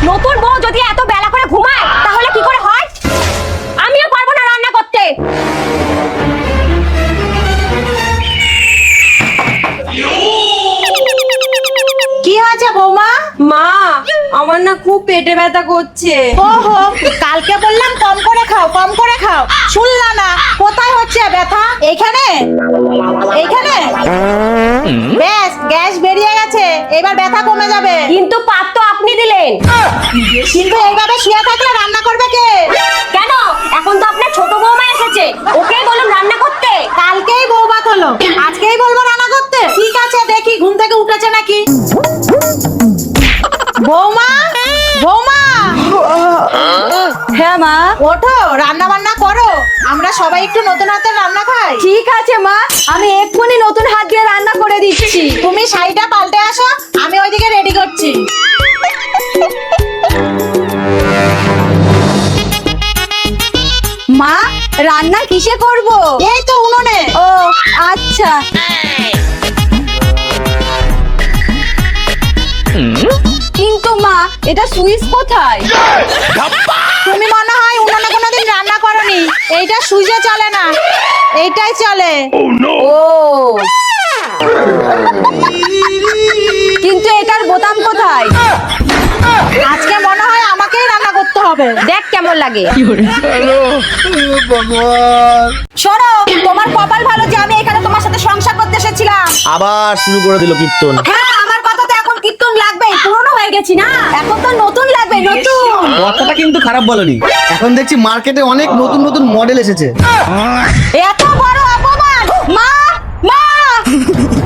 নতুন বউ যদি এত বেলা করে ঘুমায় তাহলে কি করে হয়? আমিও পারবো না রান্না করতে। কি হয়েছে বৌমা? মা, আমার না খুব পেটে ব্যথা করছে। ওহো, কালকে বললাম কম করে খাও, কম করে খাও, শুনলা না? কোথায় হচ্ছে ব্যথা? এইখানে, এইখানে। ব্যাস, গ্যাস বেরিয়ে গেছে, এবার ব্যথা কমে যাবে। কিন্তু পাত তো আপনি দিলেন। কিন্তু এইভাবে শুয়ে থাকলে রান্না করবে কে? কেন? এখন তো আপনার ছোট বৌমা এসেছে, ওকেই বলুন রান্না করতে। কালকেই বৌভাত হলো, আজকেই বলবো রান্না করতে? ঠিক আছে, দেখি ঘুম থেকে উঠেছে নাকি। বৌমা, বৌমা। হ্যাঁ মা। ওঠো, রান্না বান্না করো, আমরা সবাই একটু নতুন হাতের রান্না খাই। ঠিক আছে মা, আমি এক্ষুনি নতুন হাত দিয়ে রান্না করে দিচ্ছি। তুমি শাড়িটা পাল্টে আসো, আমি ওইদিকে রেডি করছি। মা, রান্না কিসে করব? এই তো উনুনে। ও আচ্ছা। কিন্তু মা, এটা সুইচ কোথায়? তুমি মনে হয় উনুনে কোনোদিন রান্না করনি, এইটা সুইচে চলে না, এইটাই চলে। ও, কিন্তু এটার বোতাম কোথায়? আজকে মনে হয় আমাকেই রান্না করতে হবে। দেখ কেমন লাগে। শোনো, তোমার কপাল ভালো যে আমি এখানে তোমার সাথে সংসার করতে এসেছিলাম। আবার শুরু করে দিল কীর্তন। হ্যাঁ, আমার কথা তো এখন কীর্তন লাগবেই, পুরনো হয়ে গেছি না, এখন তো নতুন লাগবে, নতুন। কথাটা কিন্তু খারাপ বলনি, এখন দেখছি মার্কেটে অনেক নতুন নতুন মডেল এসেছে। এত বড় অপমান! মা, মা,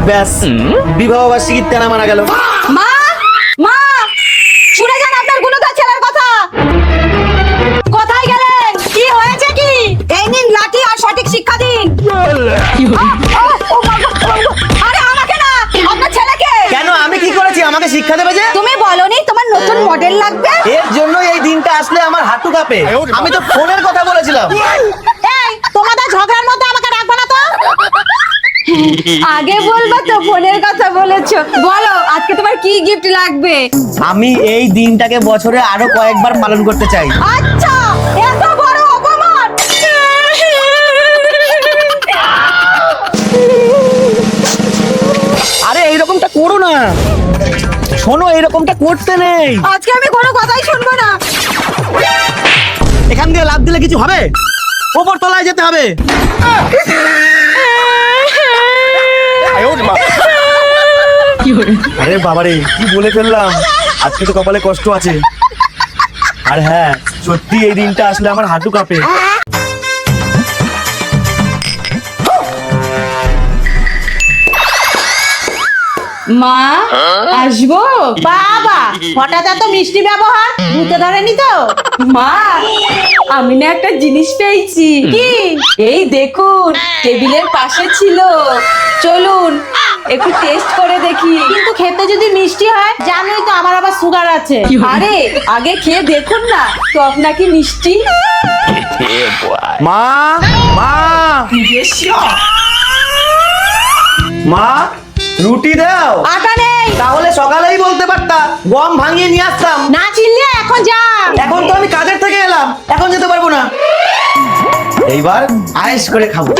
ব্যাস, বিবাহ বার্ষিকীর তেনা মারা গেল। মা, মা, শুনে যান আপনার গুণধর ছেলের কথা। কোথায় গেলেন? কি হয়েছে কি? এই নিন লাঠি আর সঠিক শিক্ষা দিন। ও মা গো, ও মা গো। আরে আমাকে না, আপনার ছেলেকে। কেন, আমি কি করেছি আমাকে শিক্ষা দেবে যে? তুমি বলনি তোমার নতুন মডেল লাগবে? এর জন্য এই দিনটা আসলে আমার হাঁটু কাঁপে। আমি তো ফোনের কথা বলেছিলাম। এই, তোমাদের ঝগড়ার মধ্যে আমাকে রাখবে না তো। আগে বলবা তো, ফোনের কথা বলেছো। বলো আজকে তোমার কি গিফট লাগবে? আমি এই দিনটাকে বছরে আরো কয়েকবার পালন করতে চাই। আচ্ছা, এত বড় অপমান! আরে এইরকমটা করো না, শোনো, এইরকমটা করতে নেই। আজকে আমি কোনো কথাই শুনবো না। এখান দিয়ে লাফ দিলে কিছু হবে? ওপর তলায় যেতে হবে। আরে বাবারে, কি বলে ফেললাম, আজকে তো কপালে কষ্ট আছে। আর হ্যাঁ, সত্যি এই দিনটা আসলে আমার হাঁটু কাঁপে। মা, আসবো? বাবা, হঠাৎ এত মিষ্টি ব্যবহার, ভূতে ধরেনি তো? মা, আমি না একটা জিনিস পেয়েছি। কি? এই দেখুন, টেবিলের পাশে ছিল। চলুন একটু টেস্ট করে দেখি। কিন্তু খেতে যদি মিষ্টি হয়, জানোই তো আমার আবার সুগার আছে। আরে আগে খেয়ে দেখুন না, টক নাকি মিষ্টি। মা, মা, মা, রুটি দাও। আটা নেই। তাহলে সকালেই বলতে পারতা, গম ভাঙিয়ে নিয়ে আসতাম। না চিনলে এখন যা। এখন তো আমি কাজের থেকে এলাম, এখন যেতে পারবো না। এইবার আয়েশ করে খাবো।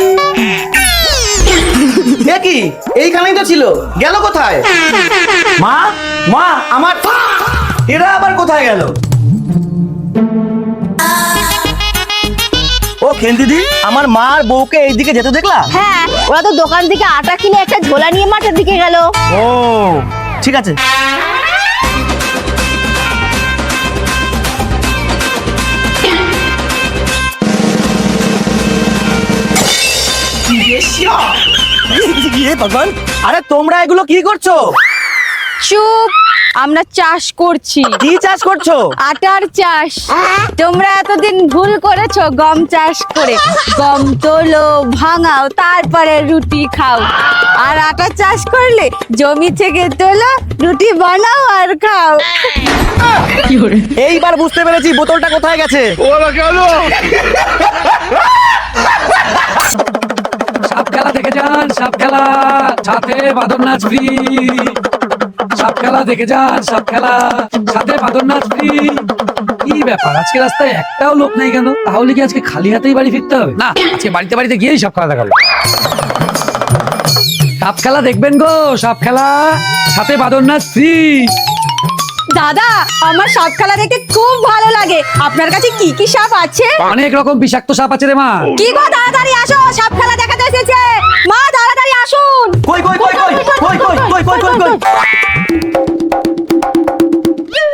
দেখি, এইখানেই তো ছিল, গেল কোথায়? মা, মা, আমার এরা আবার কোথায় গেল? ও খেন্দিদি, আমার মা আর বউকে এইদিকে যেতে দেখলা? হ্যাঁ, ওরা তো দোকান থেকে আটা কিনে একটা ঝোলা নিয়ে মাঠের দিকে গেল। ও ঠিক আছে। ভগবান, আরে তোমরা এগুলো কি করছো? চুপ, আমরা চাষ করছি। কি চাষ করছো? আটার চাষ। তোমরা এতদিন ভুল করেছো গম চাষ করে। গম তোলো, ভাঙাও, তারপরে রুটি খাও। আর আটা চাষ করলে জমি থেকে তোলো, রুটি বানাও আর খাও। এইবার বুঝতে পেরেছি বোতলটা কোথায় গেছে। সাপ খেলা দেখে যান, সাপ খেলা, সাথে বাঁদর নাচ ফ্রি। সাপ খেলা দেখে যান, সাপ খেলা সাথে বাদরনাথ ফ্রি। কি ব্যাপার, আজকে রাস্তায় একটাও লোক নেই কেন? তাহলে কি আজকে খালি হাতেই বাড়ি ফিরতে হবে? না, আজকে বাড়িতে বাড়িতে গিয়েই সাপ খেলা দেখাবো। সাপ খেলা দেখবেন গো, সাপ খেলা সাথে বাদরনাথ ফ্রি। দাদা, আমার সাপ খেলা দেখতে খুব ভালো লাগে। আপনার কাছে কি কি সাপ আছে? অনেক রকম বিষাক্ত সাপ আছে রে মা। কি গো, তাড়াতাড়ি আসো, সাপ খেলা দেখাতে এসেছে। মা, তাড়াতাড়ি আসুন। কই কই কই কই কই কই কই কই কই কই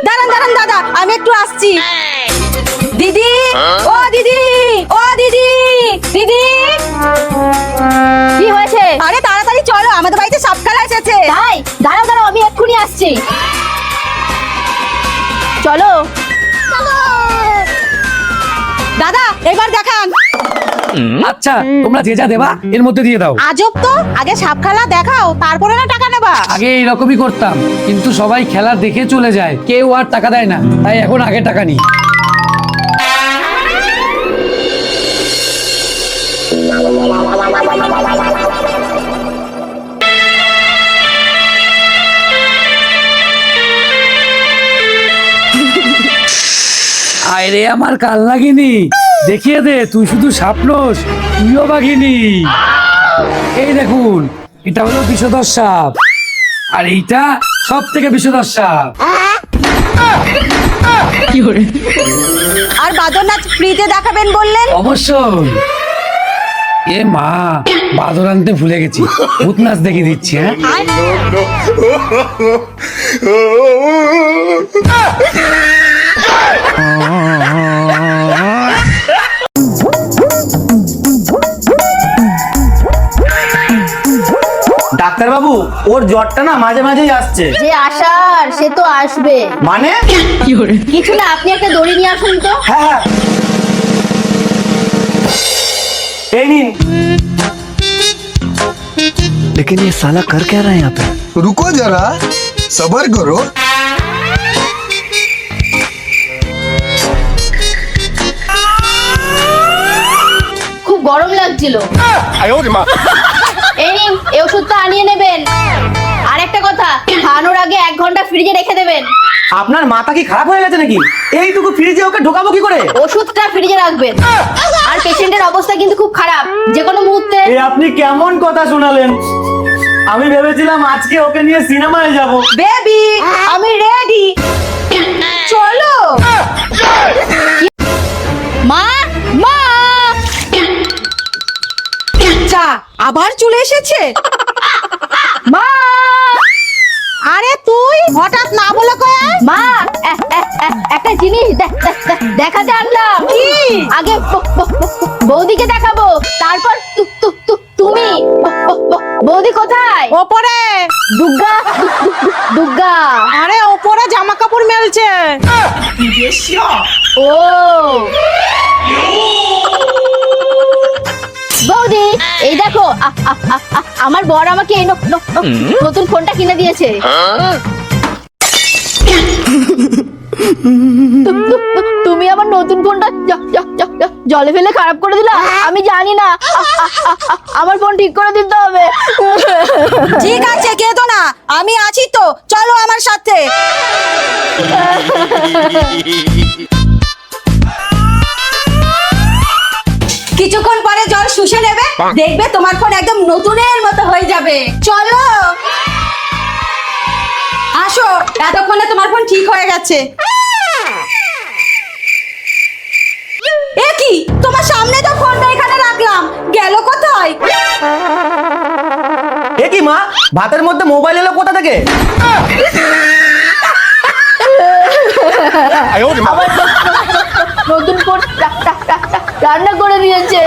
দাঁড়ান দাঁড়ান দাদা, আমি একটু আসছি। দিদি, ও দিদি, ও দিদি, দিদি। কি হয়েছে? আরে তাড়াতাড়ি চলো, আমাদের বাড়িতে সাপ খেলা এসেছে। তাই? দাঁড়াও দাঁড়াও, আমি এক্ষুনি আসছি। চলো। দাদা, এবার দেখান। আচ্ছা, তোমরা যে যা দেবা এর মধ্যে দিয়ে দাও। আজব তো, আগে সাপ খেলা দেখাও, তারপরে না টাকা নেবা। আগে এইরকমই করতাম, কিন্তু সবাই খেলা দেখে চলে যায়, কেউ আর টাকা দেয় না, তাই এখন আগে টাকা নিই। আরে আমার কাল লাগিনি, দেখিয়ে দে, তুই শুধু স্বপ্নস, তুইও বাঘিনি। এই দেখুন, এটা হলো বিষধর সাপ, আর এইটা সব থেকে বিষধর সাপ। আর বাদরনাথ ফ্রিতে দেখাবেন বললেন? অবশ্যই। এ মা, বাদর আনতে ভুলে গেছি, ভূত নাচ দেখিয়ে দিচ্ছি। হ্যাঁ, ডাক্তার বাবু, ওর জ্বরটা না মাঝে মাঝেই আসছে। যে আসার সে তো আসবে। মানে? কিছু না, আপনি একটা দড়ি নিয়ে আসুন তো। হ্যাঁ হ্যাঁ, এই নিন। लेकिन ये साला कर क्या रहा है यहाँ पे? रुको जरा, सबर करो। খুব গরম লাগছিল। এই নিন, এই ওষুধটা আনিয়ে নেবেন। আর একটা কথা, খাওয়ানোর আগে 1 ঘন্টা ফ্রিজে রেখে দেবেন। আপনার মাথা কি খারাপ হয়ে গেছে নাকি? এইটুকু ফ্রিজে ওকে ঢোকাবো কি করে? ওষুধটা ফ্রিজে রাখবেন। আর পেশেন্টের অবস্থা কিন্তু খুব খারাপ, যে কোনো মুহূর্তে। এ আপনি কেমন কথা শোনালেন? আমি ভেবেছিলাম আজকে ওকে নিয়ে সিনেমায় যাব। বেবি, আমি রেডি, চলো। মা, মা। যা, আবার চলে এসেছে। মা, আরে তুই হঠাৎ না বলে কয়ে? মা, একটা জিনিস দেখাতে আনলাম। কি? আগে বৌদিকে দেখাবো, তারপর তুমি। বৌদি কোথায়? ওপরে। দুর্গা, দুর্গা। আরে ওপরে জামা কাপড় মেলছে। ও বৌদি, এই দেখো, আমার বর আমাকে এই নতুন ফোনটা কিনে দিয়েছে। তুমি আমার নতুন ফোনটা জলে ফেলে খারাপ করে দিলা। আমি জানি না, আমার ফোন ঠিক করে দিতে হবে। ঠিক আছে, কেঁদো না, আমি আছি তো, চলো আমার সাথে। কিছুক্ষণ পরে জল শুষে নেবে, দেখবে তোমার ফোন একদম নতুনের মতো হয়ে যাবে। চলো, আসো, এতক্ষণে তোমার ফোন ঠিক হয়ে গেছে। এ কি, তোমার সামনে তো ফোনটা এখানে রাখলাম, গেল কোথায়? এ কি মা, ভাতের মধ্যে মোবাইল এলো কোথা থেকে? নতুন ফোন রান্না করে দিয়েছে।